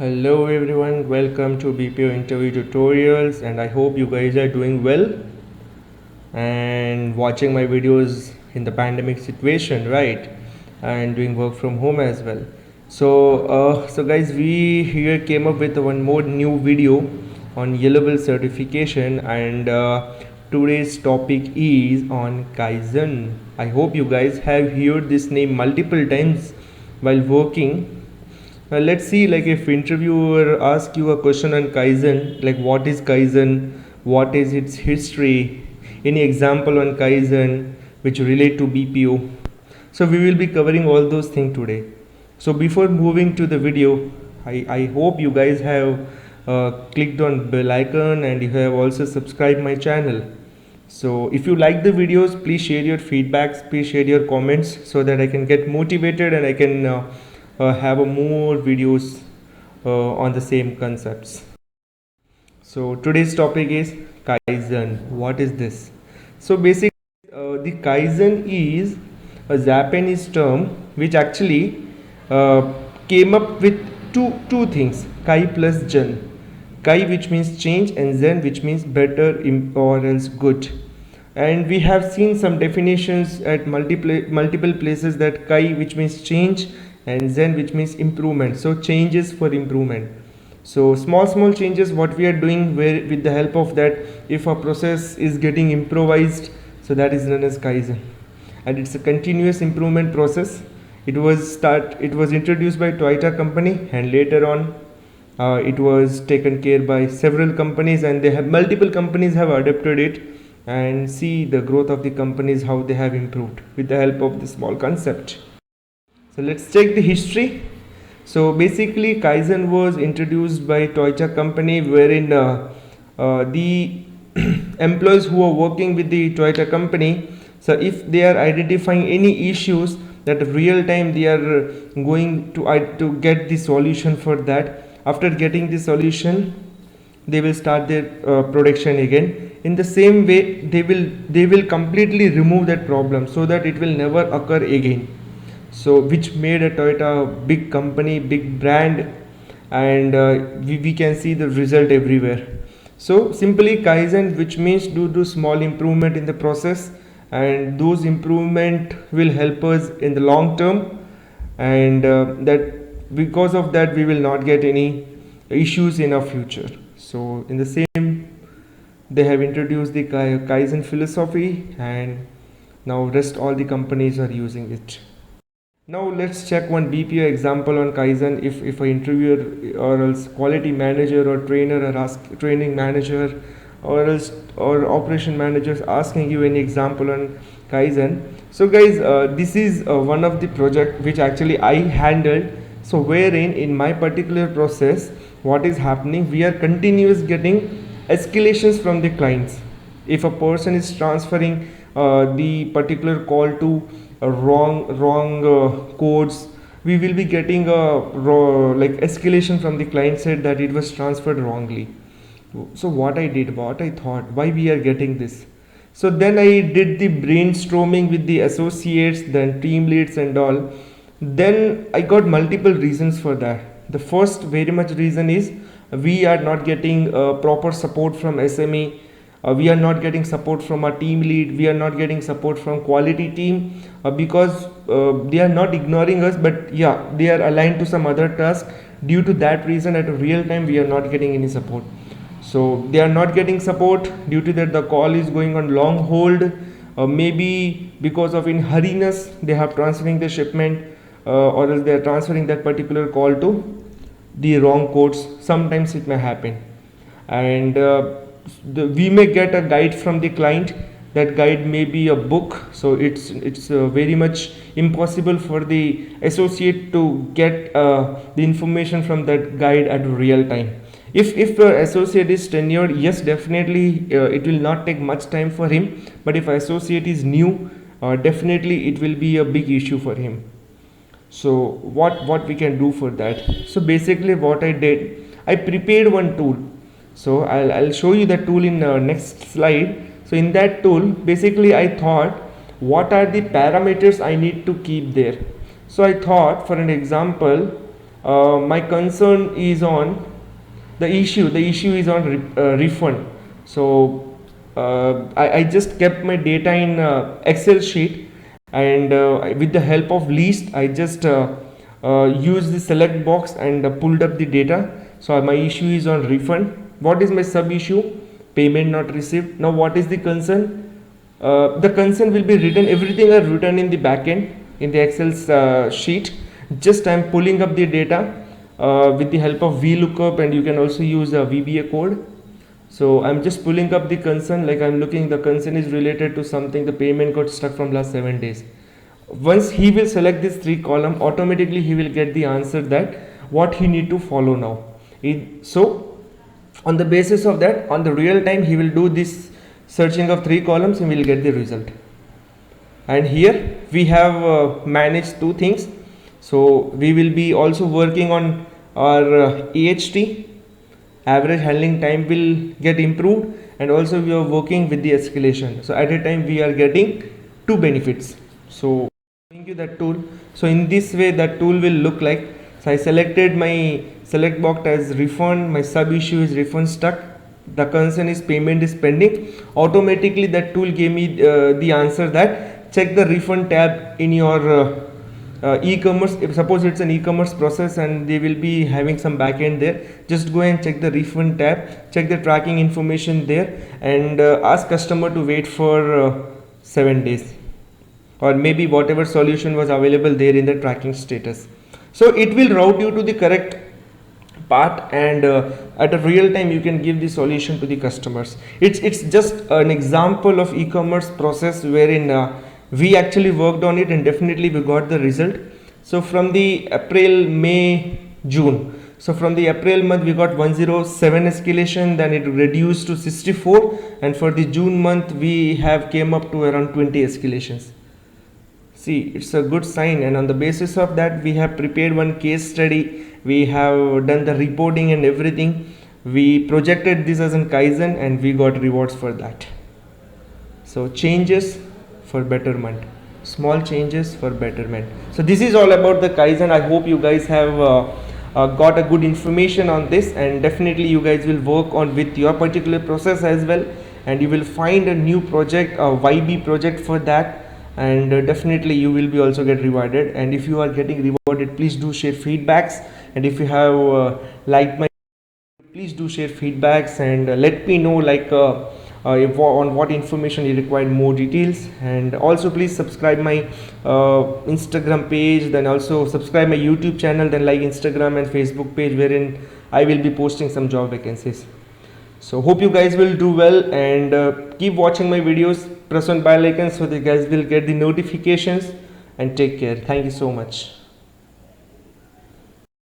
Hello everyone, welcome to BPO interview tutorials, and I hope you guys are doing well and watching my videos in the pandemic situation, right? And doing work from home as well. So guys, we here came up with one more new video on Yellow Belt certification, and today's topic is on Kaizen. I hope you guys have heard this name multiple times while working. Let's see, like if interviewer ask you a question on Kaizen, like what is Kaizen, what is its history, any example on Kaizen which relate to BPO. So we will be covering all those things today. So before moving to the video, I hope you guys have clicked on bell icon and you have also subscribed my channel. So if you like the videos, please share your feedbacks, please share your comments so that I can get motivated and I can have more videos on the same concepts. So today's topic is Kaizen. What is this? So basically, the Kaizen is a Japanese term which actually uh, came up with two things: Kai plus Zen. Kai, which means change, and Zen, which means better or else good. And we have seen some definitions at multiple places, that Kai, which means change, and Zen, which means improvement. So changes for improvement. So small changes what we are doing, where with the help of that, if a process is getting improvised, so that is known as Kaizen. And it's a continuous improvement process. It was introduced by Toyota company, and later on it was taken care by several companies, and they have multiple companies have adopted it, and see the growth of the companies, how they have improved with the help of this small concept. So let's check the history. So basically, Kaizen was introduced by Toyota company, wherein the employees who are working with the Toyota company, so if they are identifying any issues, that real time they are going to get the solution for that. After getting the solution, they will start their production again. In the same way, they will completely remove that problem so that it will never occur again. So which made a Toyota big company, big brand, and we can see the result everywhere. So simply Kaizen, which means do small improvement in the process, and those improvement will help us in the long term, and that because of that we will not get any issues in our future. So in the same, they have introduced the Kaizen philosophy, and now rest all the companies are using it. Now let's check one BPO example on Kaizen. If an interviewer or else quality manager or trainer or training manager or else or operation managers asking you any example on Kaizen. So guys, this is one of the project which actually I handled. So wherein in my particular process, what is happening, we are continuous getting escalations from the clients. If a person is transferring the particular call to wrong codes, we will be getting a like escalation from the client side that it was transferred wrongly. So what I thought, why we are getting this. So then I did the brainstorming with the associates, then team leads and all. Then I got multiple reasons for that. The first very much reason is we are not getting proper support from SME. We are not getting support from our team lead, we are not getting support from quality team, because they are not ignoring us, but yeah, they are aligned to some other task. Due to that reason, at a real time we are not getting any support. So they are not getting support, due to that the call is going on long hold, maybe because of in hurriness they have transferring the shipment, or else they are transferring that particular call to the wrong codes. Sometimes it may happen, and we may get a guide from the client. That guide may be a book, so it's very much impossible for the associate to get the information from that guide at real time. If associate is tenured, yes, definitely it will not take much time for him, but if associate is new, definitely it will be a big issue for him. So what we can do for that? So basically what I did, I prepared one tool. So I'll show you the tool in next slide. So in that tool, basically I thought, what are the parameters I need to keep there. So I thought, for an example, My concern is on the issue is on refund. So I just kept my data in Excel sheet, and with the help of list I just used the select box and pulled up the data. So my issue is on refund. What is my sub issue? Payment not received. Now what is the concern? The concern will be written, everything are written in the backend in the Excel sheet. Just I am pulling up the data with the help of VLOOKUP, and you can also use a VBA code. So I'm just pulling up the concern, like I'm looking, the concern is related to something, the payment got stuck from last 7 days. Once he will select this 3 column, automatically he will get the answer that what he need to follow now. So on the basis of that, on the real time, he will do this searching of 3 columns and we will get the result. And here we have managed 2 things. So we will be also working on our AHT, average handling time will get improved, and also we are working with the escalation. So at a time we are getting 2 benefits. So thank you that tool. So in this way that tool will look like, so I selected my select box as refund, my sub issue is refund stuck, the concern is payment is pending. Automatically that tool gave me the answer that check the refund tab in your e-commerce. If suppose it's an e-commerce process and they will be having some backend there, just go and check the refund tab, check the tracking information there, and ask customer to wait for 7 days, or maybe whatever solution was available there in the tracking status. So it will route you to the correct part, and at a real time you can give the solution to the customers. It's just an example of e-commerce process wherein we actually worked on it, and definitely we got the result. So from the April, May, June, so from the April month we got 107 escalation, then it reduced to 64, and for the June month we have came up to around 20 escalations. See, it's a good sign, and on the basis of that we have prepared one case study, we have done the reporting and everything, we projected this as a Kaizen and we got rewards for that. So changes for betterment, small changes for betterment. So this is all about the Kaizen. I hope you guys have got a good information on this, and definitely you guys will work on with your particular process as well, and you will find a new project, a YB project for that, and definitely you will be also get rewarded. And if you are getting rewarded, please do share feedbacks, and if you have liked my, please do share feedbacks and let me know like if on what information you require more details. And also please subscribe my Instagram page, then also subscribe my YouTube channel, then like Instagram and Facebook page wherein I will be posting some job vacancies. So hope you guys will do well, and keep watching my videos, press on bell icon so that you guys will get the notifications, and take care. Thank you so much.